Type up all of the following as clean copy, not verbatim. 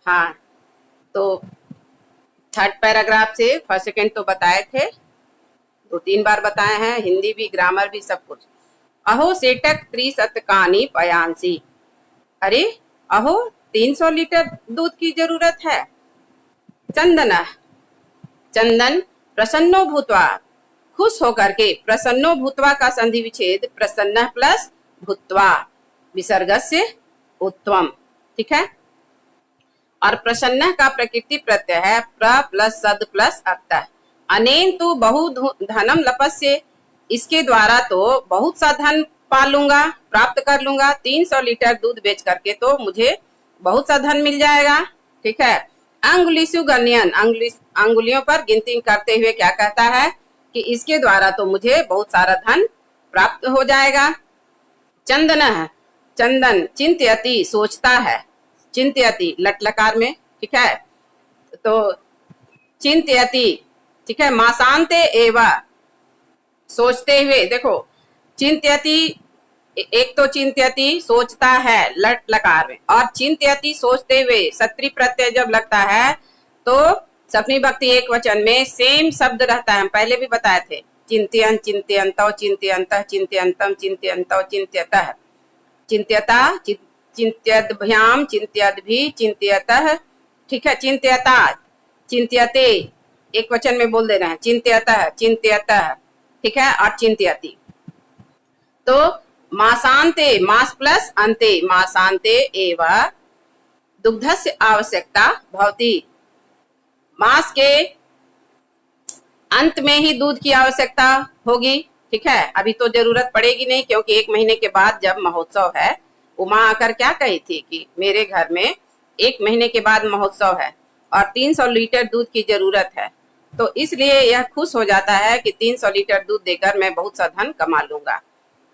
हाँ, तो third paragraph से फर्स्ट सेकंड तो बताए थे, 2-3 बार बताए हैं, हिंदी भी, ग्रामर भी, सब कुछ। अहो सेटक त्रिशतकानि पयांसी। अरे अहो 300 लीटर दूध की जरूरत है। चंदन, चंदन प्रसन्नो भूत्वा, खुश होकर के, प्रसन्नो भूत्वा का संधि विच्छेद प्रसन्न प्लस भूत्वा विसर्गस्य उत्तम, ठीक है। और प्रसन्न का प्रकृति प्रत्यय है प्र प्लस सद प्लस अक्त। अनेन तो बहु धनम लपस्य, इसके द्वारा तो बहुत सा धन पा लूंगा, प्राप्त कर लूंगा। 300 लीटर दूध बेच करके तो मुझे बहुत सा धन मिल जाएगा, ठीक है। अंगुलिसु गण्यन, अंगुलियों पर गिनती करते हुए क्या कहता है कि इसके द्वारा तो मुझे बहुत सारा धन प्राप्त हो जाएगा। चंदन, चंदन चिंत्यति, सोचता है, चिंत्यति लट लकार में, ठीक है। तो चिंत्यति, ठीक है। मासांते एवं, सोचते हुए, देखो चिंत्यति, एक तो चिंत्यति सोचता है लट लकार में, और चिंत्यति सोचते हुए, सत्री प्रत्यय जब लगता है तो सप्तमी विभक्ति एक वचन में सेम शब्द रहता है, हम पहले भी बताए थे। चिंत्यन, चिंत्यन्तौ, चिंत्यन्तः, चिंत्यन्तम, चिंत्यन्तौ, चिंत्यतः, चिंत्यता, चिंत्यद्भ्याम, चिंत्यद्भि, चिंत्यतः, ठीक है। चिंत्यता, चिंत्यते एक वचन में बोल दे रहे हैं, चिंत्यतः, चिंत्यतः, ठीक है। और चिंत्यति, तो मासांते, मास प्लस अंते, मासांते एवं दुग्धस्य आवश्यकता भवति, मास के अंत में ही दूध की आवश्यकता होगी, ठीक है। अभी तो जरूरत पड़ेगी नहीं, क्योंकि 1 महीने के बाद जब महोत्सव है, उमा आकर क्या कही थी कि मेरे घर में 1 महीने के बाद महोत्सव है और 300 लीटर दूध की जरूरत है, तो इसलिए यह खुश हो जाता है कि 300 लीटर दूध देकर मैं बहुत सा धन कमा लूंगा,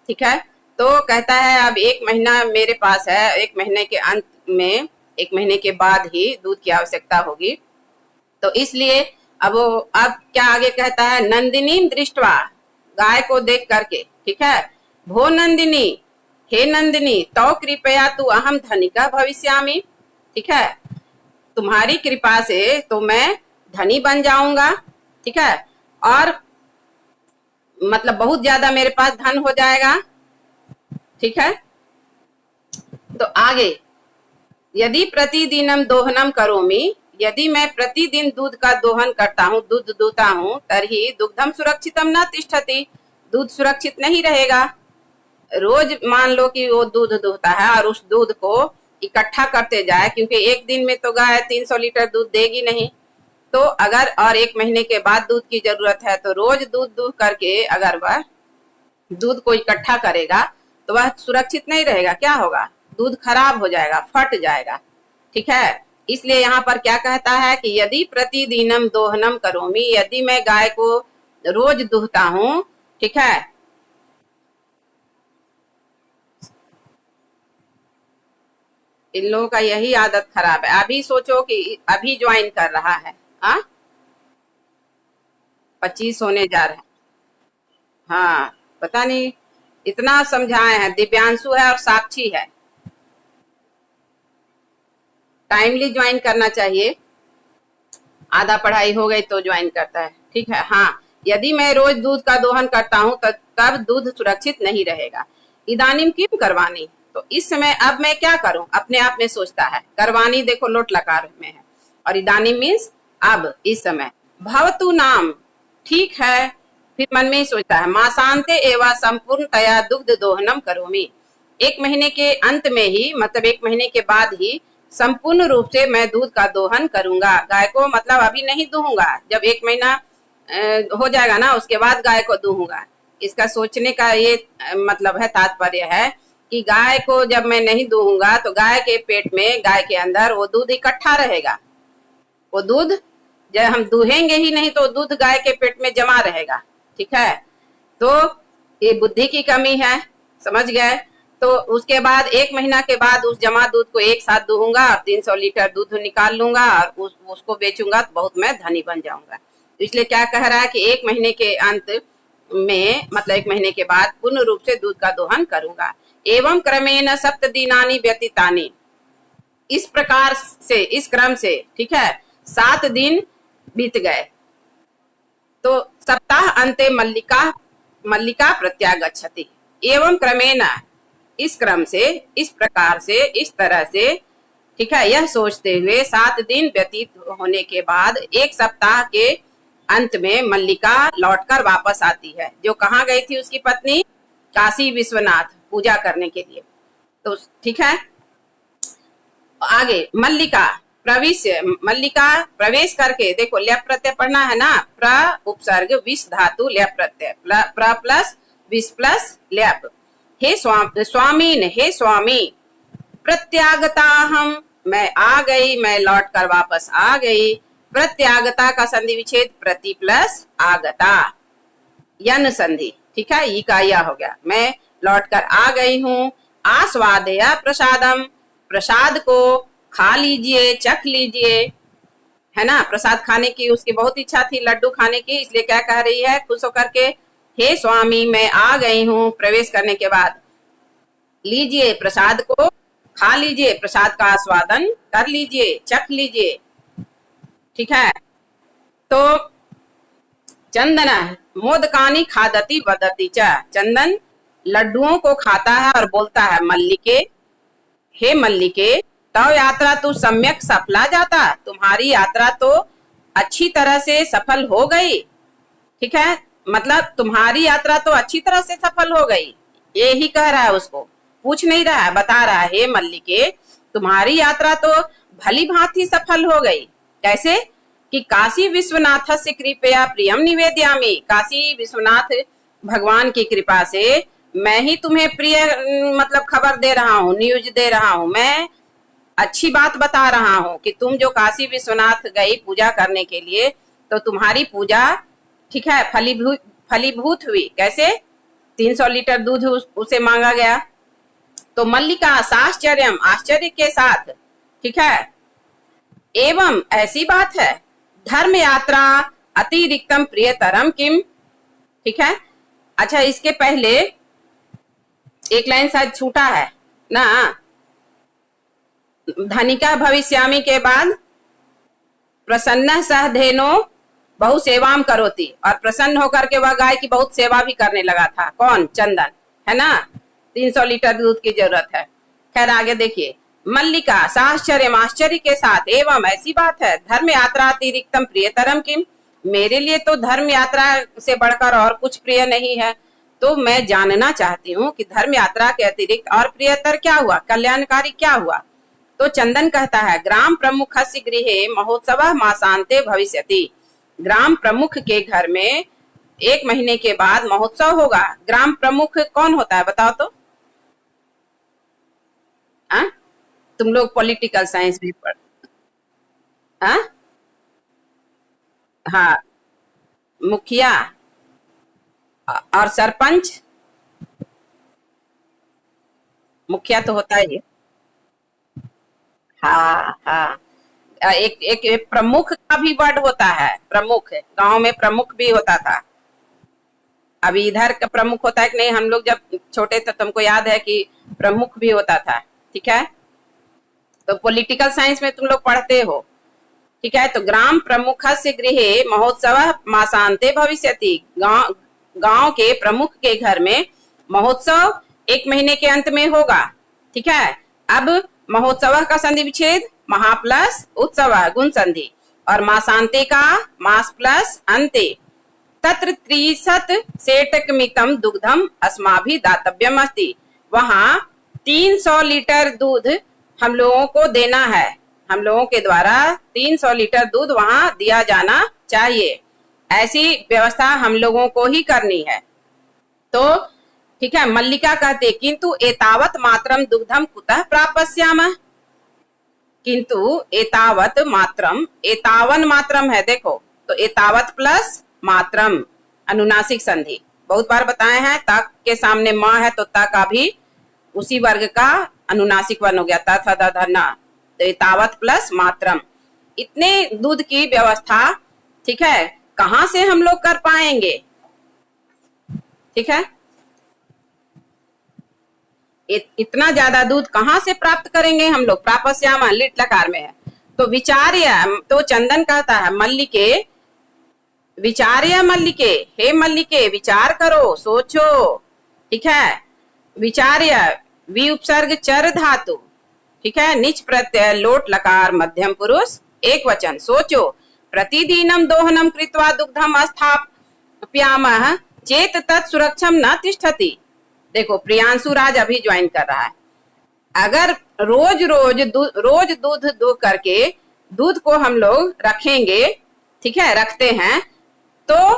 ठीक है। तो कहता है अब 1 महीना मेरे पास है, 1 महीने के अंत में, 1 महीने के बाद ही दूध की आवश्यकता होगी, तो इसलिए अब क्या आगे कहता है, नंदिनी दृष्टवा, गाय को देख करके, ठीक है। भो नंदिनी, हे नंदिनी, तो कृपया तू अहम धनिका भविष्यामि, ठीक है। तुम्हारी कृपा से तो मैं धनी बन जाऊंगा, ठीक है, और मतलब बहुत ज्यादा मेरे पास धन हो जाएगा, ठीक है। तो आगे, यदि प्रतिदिनम दोहनम करोमि, यदि मैं प्रतिदिन दूध का दोहन करता हूँ, दूध दूता हूँ, तर्हि दुग्धम सुरक्षितम न तिष्ठति, दूध सुरक्षित नहीं रहेगा। रोज मान लो कि वो दूध दूहता है और उस दूध को इकट्ठा करते जाए, क्योंकि एक दिन में तो गाय 300 लीटर दूध देगी नहीं, तो अगर और 1 महीने के बाद दूध की जरूरत है, तो रोज दूध दूह करके अगर वह दूध को इकट्ठा करेगा तो वह सुरक्षित नहीं रहेगा, क्या होगा, दूध खराब हो जाएगा, फट जाएगा, ठीक है। इसलिए यहाँ पर क्या कहता है कि यदि प्रतिदिनम दोहनम करोमि, यदि मैं गाय को रोज दूहता हूँ, ठीक है। इन लोगों का यही आदत खराब है। अभी सोचो कि अभी ज्वाइन कर रहा है, 25 होने जा रहे हैं, हाँ पता नहीं, इतना समझाए हैं, दिव्यांशु है और साक्षी है। टाइमली ज्वाइन करना चाहिए, आधा पढ़ाई हो गई तो ज्वाइन करता है, ठीक है। हाँ, यदि मैं रोज दूध का दोहन करता हूँ तब दूध सुरक्षित नहीं रहेगा। इदानीम किम करवानी, तो इस समय अब मैं क्या करूं, अपने आप में सोचता है। करवानी देखो लोट लकार में है, और इदानीम मीन्स अब, इस समय। भवतु नाम, ठीक है, फिर मन में ही सोचता है, मासांते एवं संपूर्णतया दुग्ध दोहनम करोमि, 1 महीने के अंत में ही, मतलब 1 महीने के बाद ही संपूर्ण रूप से मैं दूध का दोहन करूंगा। गाय को मतलब अभी नहीं दूहूंगा, जब 1 महीना हो जाएगा ना, उसके बाद गाय को दूहूंगा। इसका सोचने का ये मतलब है, तात्पर्य है कि गाय को जब मैं नहीं दूहूंगा तो गाय के पेट में, गाय के अंदर वो दूध इकट्ठा रहेगा। वो दूध जब हम दूहेंगे ही नहीं तो दूध गाय के पेट में जमा रहेगा, ठीक है। तो ये बुद्धि की कमी है, समझ गए। तो उसके बाद 1 महीना के बाद उस जमा दूध को एक साथ दूहूंगा और 300 लीटर दूध निकाल लूंगा और उसको बेचूंगा तो बहुत मैं धनी बन जाऊंगा। इसलिए क्या कह रहा है कि 1 महीने के अंत में, मतलब 1 महीने के बाद पूर्ण रूप से दूध का दोहन करूंगा। एवं क्रमेण 7 दिनानि व्यतीतानि, इस प्रकार से, इस क्रम से, ठीक है, 7 दिन बीत गए। तो सप्ताह अंते मल्लिका मल्लिका प्रत्यागच्छति। एवं क्रमेण, इस क्रम से, इस प्रकार से, इस तरह से, ठीक है, यह सोचते हुए 7 दिन व्यतीत होने के बाद एक सप्ताह के अंत में मल्लिका लौटकर वापस आती है। जो कहाँ गई थी उसकी पत्नी? काशी विश्वनाथ पूजा करने के लिए। तो ठीक है, आगे मल्लिका प्रवेश करके, देखो ल्यप प्रत्यय पढ़ना है ना, प्र उपसर्ग विष धातु ल्यप प्रत्यय, प्र प्लस विष प्लस ल्यप। हे स्वामीन, हे स्वामी, प्रत्यागता हम, मैं आ गई, मैं लौट कर वापस आ गई। प्रत्यागता का संधि विच्छेद प्रति प्लस आगता, यन संधि, ठीक है, ई का यह हो गया, मैं लौट कर आ गई हूँ। आस्वादया प्रसादम, प्रसाद को खा लीजिए, चख लीजिए, है ना। प्रसाद खाने की उसकी बहुत इच्छा थी, लड्डू खाने की, इसलिए क्या कह रही है खुश होकर के, हे स्वामी मैं आ गई हूँ। प्रवेश करने के बाद लीजिए प्रसाद को, खा लीजिए, प्रसाद का आस्वादन कर लीजिए, चख लीजिए, ठीक है। तो चंदन मोदकानी खादती वदती च, चंदन लड्डुओं को खाता है और बोलता है, मल्लिके, हे मल्लिके, तो यात्रा तो सम्यक सफला जाता, तुम्हारी यात्रा तो अच्छी तरह से सफल हो गई, ठीक है, मतलब तुम्हारी यात्रा तो अच्छी तरह से सफल हो गई, ये ही कह रहा है उसको, पूछ नहीं रहा है, बता रहा है, हे मल्लिके, तुम्हारी यात्रा तो भली भांति सफल हो गई। कैसे? कि काशी विश्वनाथ से कृपया प्रियम निवेदयामि, काशी विश्वनाथ भगवान की कृपा से मैं ही तुम्हें प्रिय मतलब खबर दे रहा हूँ, न्यूज दे रहा हूँ, मैं अच्छी बात बता रहा हूँ कि तुम जो काशी विश्वनाथ गई पूजा करने के लिए, तो तुम्हारी पूजा, ठीक है, फलीभूत हुई। कैसे? 300 लीटर दूध उसे मांगा गया। तो मल्लिका साश्चर्यम, आश्चर्य के साथ, ठीक है, एवं ऐसी बात है, धर्म यात्रा अतिरिक्तम प्रियतरम किम, ठीक है। अच्छा, इसके पहले एक लाइन शायद छूटा है ना, धनिका भविष्यामि के बाद प्रसन्न सह धेनो बहु सेवाम करोति, और प्रसन्न होकर के वह गाय की बहुत सेवा भी करने लगा था। कौन? चंदन, है ना। 300 लीटर दूध की जरूरत है। खैर आगे देखिए, मल्लिका आश्चर्य के साथ, एवं ऐसी बात है, धर्म यात्रा अतिरिक्तम प्रियतरम किम, मेरे लिए तो धर्म यात्रा से बढ़कर और कुछ प्रिय नहीं है, तो मैं जानना चाहती हूँ कि धर्म यात्रा के अतिरिक्त और प्रियतर क्या हुआ, कल्याणकारी क्या हुआ। तो चंदन कहता है, ग्राम प्रमुखस्य गृहे महोत्सवः मासान्ते भविष्यति, ग्राम प्रमुख के घर में 1 महीने के बाद महोत्सव होगा। ग्राम प्रमुख कौन होता है बताओ तो? तुम लोग पॉलिटिकल साइंस भी पढ़, हाँ, मुखिया और सरपंच, मुखिया तो होता ही है। हाँ हाँ, एक प्रमुख का भी वर्ड होता है, प्रमुख, गांव में प्रमुख भी होता था। अभी इधर का प्रमुख होता है कि नहीं? हम लोग जब छोटे थे तुमको याद है कि प्रमुख भी होता था, ठीक है। तो पॉलिटिकल साइंस में तुम लोग पढ़ते हो, ठीक है। तो ग्राम प्रमुखस्य गृहे महोत्सवः मासान्ते भविष्यति, गांव के प्रमुख के घर में महोत्सव 1 महीने के अंत में होगा, ठीक है। अब महोत्सव का संधि विच्छेद महा प्लस उत्सव गुण संधि, और मासान्ते का मास प्लस अंते, तत्र 30 सेटकमितम दुग्धम अस्माभि दातव्यम अस्ति, वहां 300 लीटर दूध हम लोगों को देना है, हम लोगों के द्वारा 300 लीटर दूध वहां दिया जाना चाहिए, ऐसी व्यवस्था हम लोगों को ही करनी है। तो ठीक है, मल्लिका कहते किंतु एतावत मात्रम दुग्धम कुतः प्राप्स्यामः, किंतु एतावत मात्रम, एतावन मात्रम है, देखो तो एतावत प्लस मात्रम अनुनासिक संधि, बहुत बार बताए हैं, तक के सामने माँ है तो तक का भी उसी वर्ग का अनुनासिक वर्ण हो गया, तथा, तो एतावत प्लस मात्रम, इतने दूध की व्यवस्था, ठीक है, कहां से हम लोग कर पाएंगे, ठीक है। इतना ज्यादा दूध कहाँ से प्राप्त करेंगे हम लोग? प्रापस्याम लिट लकार में है। तो विचार्य, तो चंदन कहता है मल्लिके, विचार्य मल्लिके, हे मल्लिके विचार करो, सोचो, ठीक है। विचार्य, वि उपसर्ग चर धातु, ठीक है, निच प्रत्यय लोट लकार मध्यम पुरुष एक वचन, सोचो। प्रतिदिनम दोहनम कृत्वा दुग्धम स्थाप्यामः चेत तत् सुरक्षम न तिष्ठति। देखो प्रियांशु राज अभी ज्वाइन कर रहा है। अगर रोज दूध दो करके दूध को हम लोग रखेंगे, ठीक है, रखते हैं, तो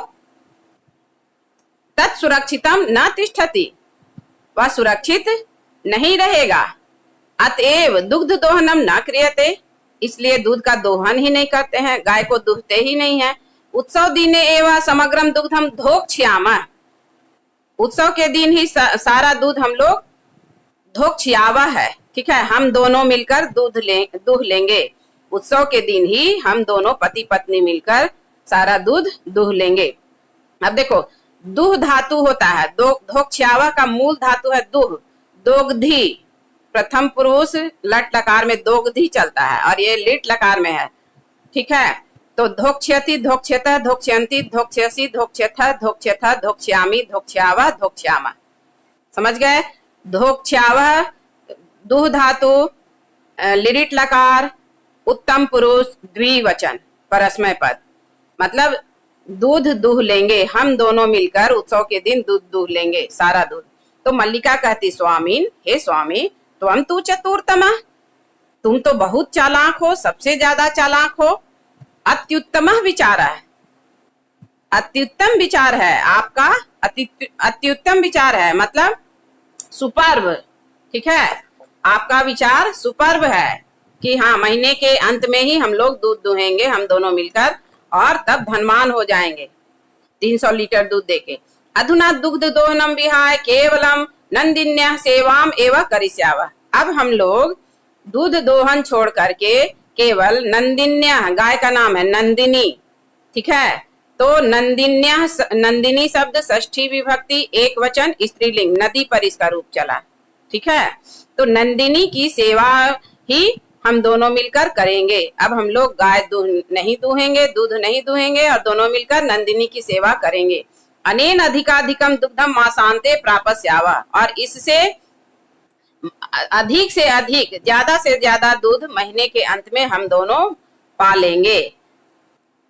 तत् सुरक्षितम न तिष्ठति, वह सुरक्षित नहीं रहेगा। अतएव दुग्ध दोहनम न क्रियते, इसलिए दूध का दोहन ही नहीं करते हैं, गाय को दूहते ही नहीं है। उत्सव दिने एवं समग्रम दुग्धम धोक्ष्यामः, उत्सव के दिन ही सारा दूध हम लोग धोक्ष्यावा है, ठीक है, हम दोनों मिलकर दूह लेंगे। उत्सव के दिन ही हम दोनों पति पत्नी मिलकर सारा दूध दूह लेंगे। अब देखो दुह धातु होता है, धोक्ष्यावा का मूल धातु है दुह, दोग्धी, प्रथम पुरुष लट लकार में दोग्धी चलता है और ये लिट लकार में है, ठीक है। तो धोक्ष्यति, धोक्ष्यत, धोक्ष्यंति, धोक्ष्यसि, धोक्ष्यथ, धोक्ष्यथ, धोक्ष्यामि, धोक्ष्यावा, धोक्ष्यामा। समझ गए? धोक्ष्यावा दुह धातु, लिट लकार, उत्तम पुरुष, द्विवचन, परस्मय पद, मतलब दूध दूह लेंगे, हम दोनों मिलकर उत्सव के दिन दूध दूह लेंगे, सारा दूध। तो मल्लिका कहती स्वामीन, हे स्वामी त्वम तु चतुरतमा, तुम तो बहुत चालाक हो, सबसे ज्यादा चालाक हो। अत्युत्तम विचार है, अत्युत्तम विचार है आपका, अत्युत्तम विचार है मतलब सुपर्ब, ठीक है, आपका विचार सुपर्ब है कि हाँ महीने के अंत में ही हम लोग दूध दुहेंगे हम दोनों मिलकर और तब धनवान हो जाएंगे 300 लीटर दूध देके। अधुना दुग्ध दोहनम विहाय केवलम नंदिन्या सेवाम एवं करिष्यावः, अब हम लोग दूध दोहन छोड़ करके केवल नंदिन्या, गाय का नाम है नंदिनी, ठीक है, तो नंदिन्या, नंदिनी शब्द षष्ठी विभक्ति एक वचन स्त्रीलिंग, नदी पर इसका रूप चला, ठीक है। तो नंदिनी की सेवा ही हम दोनों मिलकर करेंगे। अब हम लोग गाय नहीं दूहेंगे, दूध नहीं दूहेंगे और दोनों मिलकर नंदिनी की सेवा करेंगे। अनेन अधिकाधिकम दुग्धम मासांते प्रापस्यावः, और इससे अधिक से अधिक, ज्यादा से ज्यादा दूध महीने के अंत में हम दोनों पा लेंगे,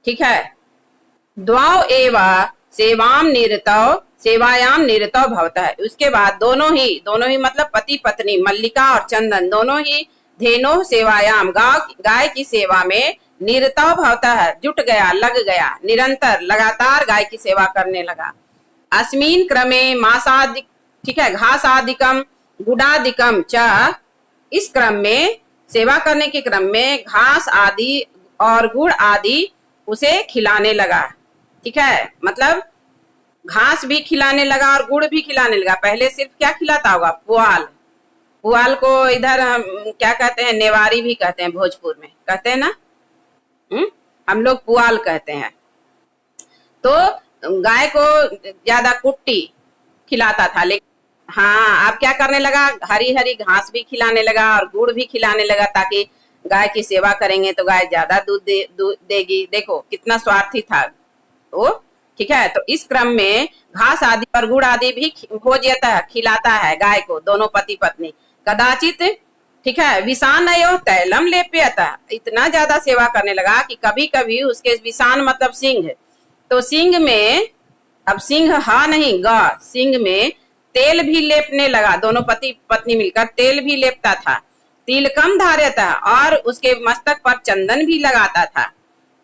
ठीक है। द्वौ एवं सेवाम निरतौ, सेवायाम निरतौ भवतः, उसके बाद दोनों ही मतलब पति पत्नी मल्लिका और चंदन दोनों ही धेनो सेवायाम, गाय की सेवा में निरतौ भवतः जुट गया, लग गया, निरंतर लगातार गाय की सेवा करने लगा। अस्मिन क्रमे मासादि, ठीक है, घासादिकम गुडादिकम च, इस क्रम में सेवा करने के क्रम में घास आदि और गुड़ आदि उसे खिलाने लगा, ठीक है, मतलब घास भी खिलाने लगा और गुड़ भी खिलाने लगा। पहले सिर्फ क्या खिलाता होगा? पुआल, पुआल को इधर हम क्या कहते हैं, नेवारी भी कहते हैं, भोजपुर में कहते हैं ना, हम लोग पुआल कहते हैं। तो गाय को ज्यादा कुट्टी खिलाता था, लेकिन हाँ अब क्या करने लगा, हरी हरी घास भी खिलाने लगा और गुड़ भी खिलाने लगा, ताकि गाय की सेवा करेंगे तो गाय ज्यादा दूध देगी। देखो कितना स्वार्थी था वो, ठीक है। तो इस क्रम में घास आदि और गुड़ आदि भी भोज्यता खिलाता है गाय को, दोनों पति पत्नी। कदाचित, ठीक है, विषानयो तैलम लेप्यता, इतना ज्यादा सेवा करने लगा कि कभी कभी उसके विषान मतलब सिंह, तो सिंह में, अब सिंह हा नहीं गा, सिंह में तेल भी लेपने लगा, दोनों पति पत्नी मिलकर तेल भी लेपता था। तिलकम धार्यता, और उसके मस्तक पर चंदन भी लगाता था।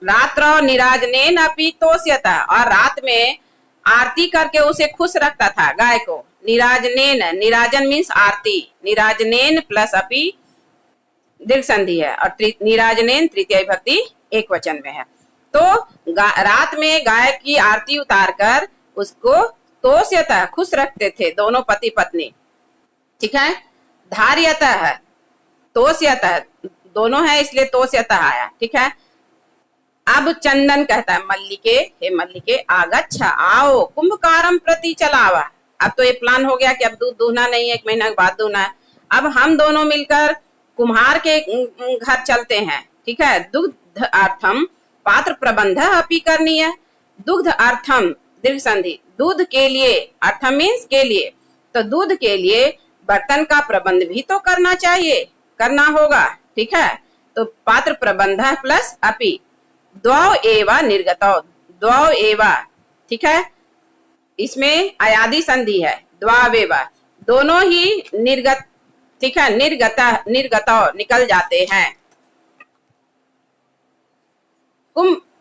रात्र निराजनेन अपि तोष्यता, और रात में आरती करके उसे खुश रखता था गाय को। निराजनेन, निराजन मीन्स आरती, निराजनेन प्लस अपि दीर्घ संधि है और निराजनेन तृतीय विभक्ति एक वचन में है। तो रात में गाय की आरती उतार कर उसको तोष्यता, खुश रखते थे दोनों पति पत्नी, ठीक है। धार्यता है, तोष्यता दोनों है इसलिए तोष्यता आया, ठीक है। अब चंदन कहता है मल्लिके, हे मल्लिके आगच्छ, आओ कुंभकारम प्रति चलावा, अब तो ये प्लान हो गया कि अब दूध दूहना नहीं है, 1 महीना के बाद दूहना है। अब हम दोनों मिलकर कुम्हार के घर चलते हैं, ठीक है। दुग्ध अर्थम पात्र प्रबंध अपि करनी है। दुग्ध अर्थम दीर्घ संधि, दूध के लिए, अर्थम मीन्स के लिए, तो दूध के लिए बर्तन का प्रबंध भी तो करना चाहिए, करना होगा, ठीक है। तो पात्र प्रबंध प्लस अपि, द्वौ एवा निर्गतौ, द्वौ एवा, ठीक है। इसमें अयादि संधि है, द्वावेवा, दोनों ही निर्गत, ठीक है, निर्गतौ निकल जाते हैं।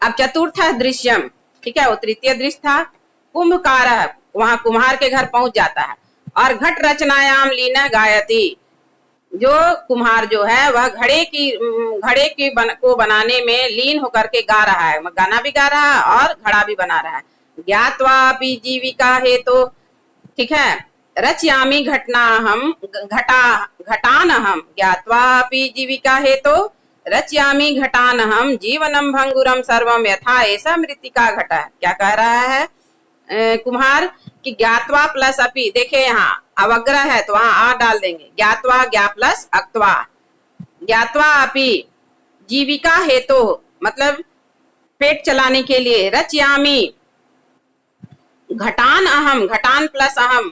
अब चतुर्थ दृश्यम, ठीक है, वो तृतीय दृश्य था। कुंभकार, वहां कुम्हार के घर पहुंच जाता है और घट रचनायाम लीना गायती, जो कुम्हार जो है वह घड़े को बनाने में लीन होकर के गा रहा है, गाना भी गा रहा है और घड़ा भी बना रहा है। ज्ञात्वापि जीविका हेतु, ठीक है, रचयामि घटानहम, ज्ञात्वापि जीविका हेतु रचयामि घटानहम, जीवनम भंगुरम सर्वम यथा ऐसा मृतिका घटा। क्या कह रहा है कुम्हार कि ज्ञात्वा प्लस अपि, देखे यहाँ अवग्रह है तो वहां आ डाल देंगे, ज्ञात्वा ज्ञा प्लस अक्त्वा, ज्ञात्वा अपि जीविका हेतु मतलब पेट चलाने के लिए, रचयामि घटान अहम, घटान प्लस अहम,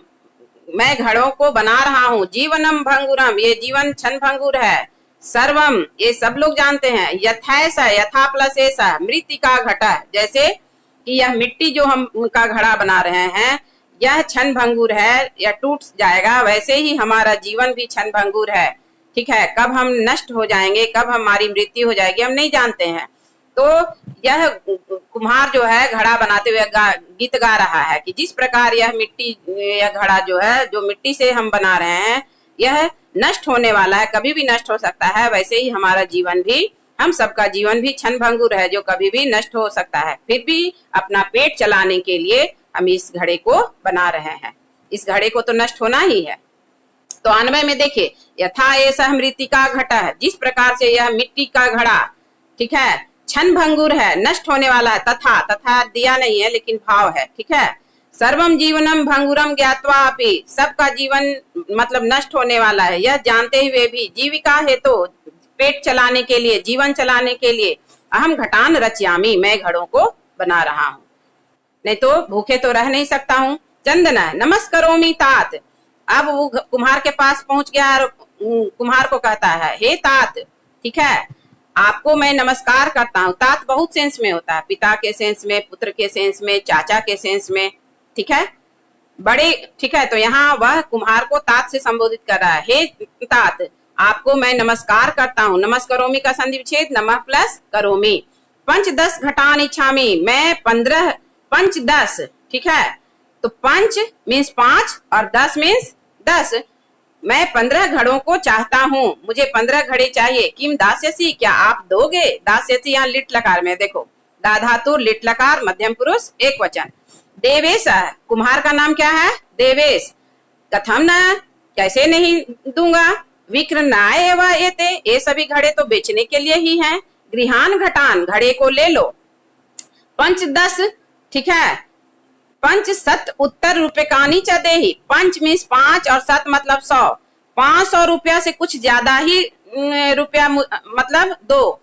मैं घड़ों को बना रहा हूँ, जीवनम भंगुरम, ये जीवन क्षण भंगुर है, सर्वम ये सब लोग जानते हैं, यथैसा, यथा प्लस ऐसा, मृतिका घटा, जैसे कि यह मिट्टी जो हम उनका घड़ा बना रहे हैं यह क्षण भंगुर है, यह टूट जाएगा, वैसे ही हमारा जीवन भी क्षण भंगुर है, ठीक है। कब हम नष्ट हो जाएंगे, कब हमारी मृत्यु हो जाएगी, हम नहीं जानते हैं। तो यह कुम्हार जो है घड़ा बनाते हुए गीत गा रहा है कि जिस प्रकार यह मिट्टी, यह घड़ा जो है, जो मिट्टी से हम बना रहे हैं, यह नष्ट होने वाला है, कभी भी नष्ट हो सकता है, वैसे ही हमारा जीवन भी, हम सबका जीवन भी क्षण भंगुर है, जो कभी भी नष्ट हो सकता है। फिर भी अपना पेट चलाने के लिए हम इस घड़े को बना रहे हैं, इस घड़े को तो नष्ट होना ही है। तो अन्वय में देखिए, यथा ऐसा मृतिका घटा है, जिस प्रकार से यह मिट्टी का घड़ा, ठीक है, क्षण भंगुर है, नष्ट होने वाला है, तथा, तथा दिया नहीं है लेकिन भाव है, ठीक है। सर्वम जीवनम भंगुरम ज्ञात्वा अपि, सबका जीवन मतलब नष्ट होने वाला है, यह जानते हुए भी, जीविका हेतु पेट चलाने के लिए, जीवन चलाने के लिए, अहम घटान रचयामि, मैं घड़ों को बना रहा हूँ, नहीं तो भूखे तो रह नहीं सकता हूँ। चंदन नमस्करोमि तात, अब वो कुम्हार के पास पहुंच गया और कुम्हार को कहता है, हे तात, ठीक है, आपको मैं नमस्कार करता हूँ। तात बहुत सेंस में होता है, पिता के सेंस में, पुत्र के सेंस में, चाचा के सेंस में, ठीक है, बड़े, ठीक है। तो यहाँ वह कुम्हार को तात से संबोधित कर रहा है, हे तात, आपको मैं नमस्कार करता हूँ। नमस्करोमि का संधि विच्छेद नमः प्लस करोमि। 5-10 घटान इच्छामि, मैं 15, 5-10, ठीक है, तो 5 मीन्स 5 और 10 मीन्स 10, मैं 15 घड़ों को चाहता हूँ, मुझे 15 घड़े चाहिए। किम दास्यसि, क्या आप दोगे? दास्यसि यहाँ लिट लकार में, देखो दा धातु लिट लकार मध्यम पुरुष एक वचन। देवेश, कुम्हार का नाम क्या है? देवेश। कथम न, कैसे नहीं दूंगा। विक्रनाय एवं एते, ये सभी घड़े तो बेचने के लिए ही हैं। गृहान घटान, घड़े को ले लो। 5-10, ठीक है, 5-7 उत्तर रूप्यकानी च देहि। 5 मीन्स 5 और 7 मतलब 100। 500 रुपया से कुछ ज्यादा ही रुपया मतलब दो।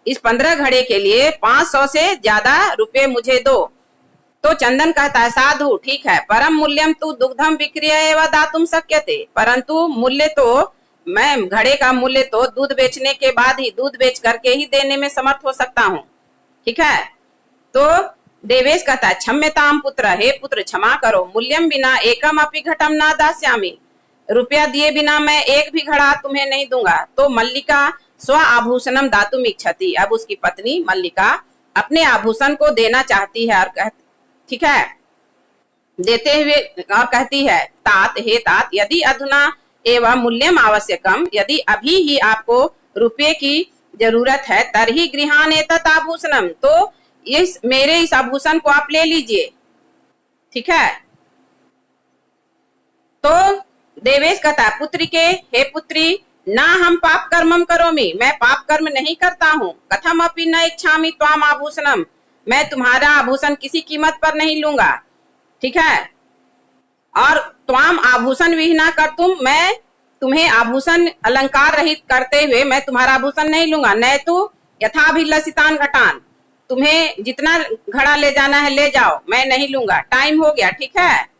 इस 15 घड़े के लिए 500 से ज्यादा रुपए मुझे दो। तो चंदन कहता है, साधु ठीक है, परम मूल्यम तू दुग्धम विक्रिय एवं दातुम शक्यते, परंतु मूल्य तो, मैं घड़े का मूल्य तो दूध बेचने के बाद ही, दूध बेच करके ही देने में समर्थ हो सकता हूँ, ठीक है। तो देवेश कहता है, क्षम्यताम पुत्र, हे पुत्र क्षमा करो, मूल्यम बिना एकम अपि घटम ना दास्यामि, रुपया दिए बिना मैं एक भी घड़ा तुम्हें नहीं दूंगा। तो मल्लिका स्व आभूषणम दातुम इच्छति, अब उसकी पत्नी मल्लिका अपने आभूषण को देना चाहती है और ठीक है, देते हुए और कहती है, तात हे तात, यदि अधुना एवं मूल्यम आवश्यकम, यदि अभी ही आपको रुपये की जरूरत है, तरही गृहान एतत् आभूषणम, तो इस मेरे इस आभूषण को आप ले लीजिए, ठीक है। तो देवेश कहता, पुत्री के, हे पुत्री, ना हम पाप कर्मम करोमि, मैं पाप कर्म नहीं करता हूँ। कथम अपि न इच्छामि त्वाम आभूषणम, मैं तुम्हारा आभूषण किसी कीमत पर नहीं लूंगा, ठीक है। और ताम आभूषण विहीना कर तुम, मैं तुम्हें आभूषण अलंकार रहित करते हुए मैं तुम्हारा आभूषण नहीं लूंगा। न तो यथाभिलषितान घटान, तुम्हें जितना घड़ा ले जाना है ले जाओ, मैं नहीं लूंगा, टाइम हो गया, ठीक है।